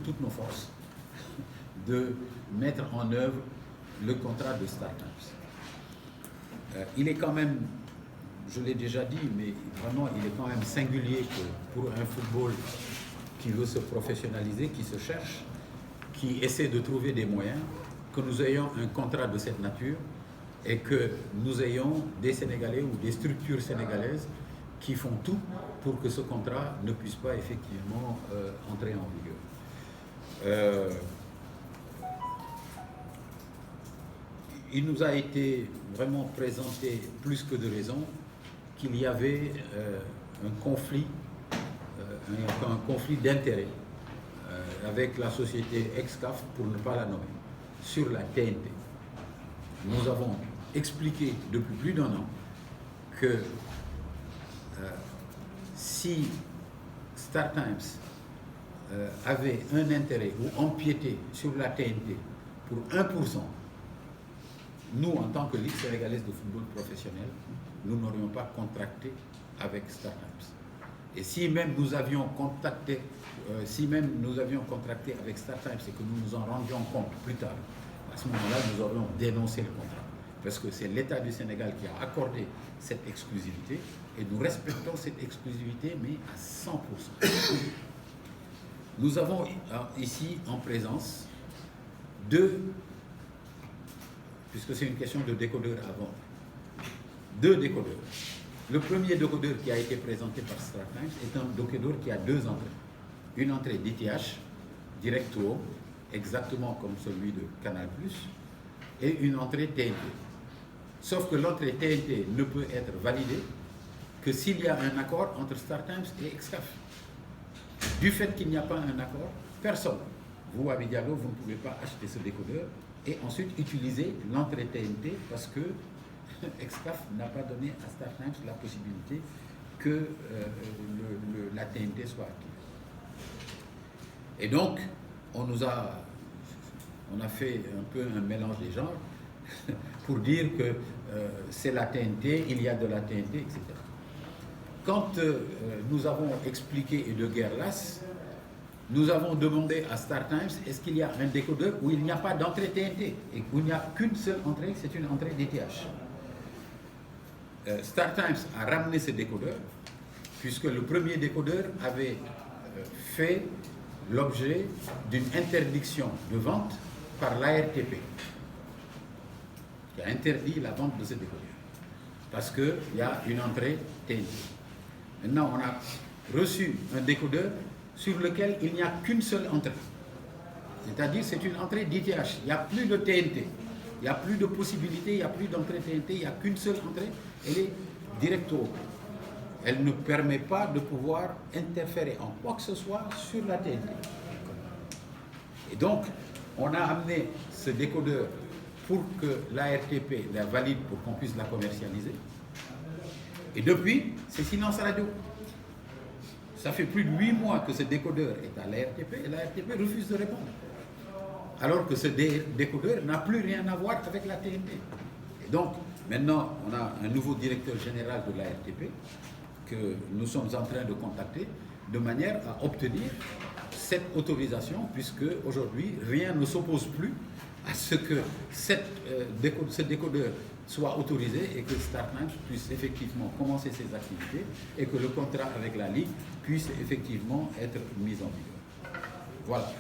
toutes nos forces de mettre en œuvre le contrat de StarTimes. Il est quand même, je l'ai déjà dit, mais vraiment il est quand même singulier que pour un football qui veut se professionnaliser, qui se cherche, qui essaie de trouver des moyens, que nous ayons un contrat de cette nature et que nous ayons des Sénégalais ou des structures sénégalaises qui font tout pour que ce contrat ne puisse pas effectivement entrer en vigueur. Il nous a été vraiment présenté plus que de raison qu'il y avait un conflit d'intérêts avec la société Excaf, pour ne pas la nommer, sur la TNT. Nous avons expliqué depuis plus d'1 an que si StarTimes avait un intérêt ou empiétait sur la TNT pour 1%, nous, en tant que Ligue sénégalaise de football professionnel, nous n'aurions pas contracté avec StarTimes. Et si même nous avions contracté avec StarTimes et que nous nous en rendions compte plus tard, à ce moment-là, nous aurions dénoncé le contrat. Parce que c'est l'État du Sénégal qui a accordé cette exclusivité et nous respectons cette exclusivité, mais à 100%. Nous avons ici en présence puisque c'est une question de décodeur avant, 2 décodeurs. Le premier décodeur qui a été présenté par StarTimes est un décodeur qui a 2 entrées. Une entrée DTH, direct to home, exactement comme celui de Canal+, et une entrée TNT. Sauf que l'entrée TNT ne peut être validée que s'il y a un accord entre StarTimes et Excaf. Du fait qu'il n'y a pas un accord, personne, vous, Abidjalo, vous ne pouvez pas acheter ce décodeur et ensuite utiliser l'entrée TNT parce que Excaf n'a pas donné à StarTimes la possibilité que la TNT soit active. Et donc, on a fait un peu un mélange des genres pour dire que c'est la TNT, il y a de la TNT, etc. Quand nous avons expliqué et de guerre lasse, nous avons demandé à StarTimes est-ce qu'il y a un décodeur où il n'y a pas d'entrée TNT et où il n'y a qu'une seule entrée, c'est une entrée DTH. StarTimes a ramené ce décodeur puisque le premier décodeur avait fait l'objet d'une interdiction de vente par l'ARTP qui a interdit la vente de ce décodeur parce qu'il y a une entrée TNT. Maintenant, on a reçu un décodeur sur lequel il n'y a qu'une seule entrée. C'est-à-dire c'est une entrée DTH. Il n'y a plus de TNT. Il n'y a plus de possibilité, il n'y a plus d'entrée TNT, il n'y a qu'une seule entrée. Elle est directo. Elle ne permet pas de pouvoir interférer en quoi que ce soit sur la TNT. Et donc, on a amené ce décodeur pour que l'ARTP la valide pour qu'on puisse la commercialiser. Et depuis, c'est silence radio. Ça fait plus de 8 mois que ce décodeur est à l'ARTP et l'ARTP refuse de répondre. Alors que ce décodeur n'a plus rien à voir avec la TNT. Et donc, maintenant, on a un nouveau directeur général de l'ARTP que nous sommes en train de contacter de manière à obtenir cette autorisation, puisque aujourd'hui, rien ne s'oppose plus à ce que ce décodeur soit autorisé et que StarTimes puisse effectivement commencer ses activités et que le contrat avec la Ligue puisse effectivement être mis en vigueur. Voilà.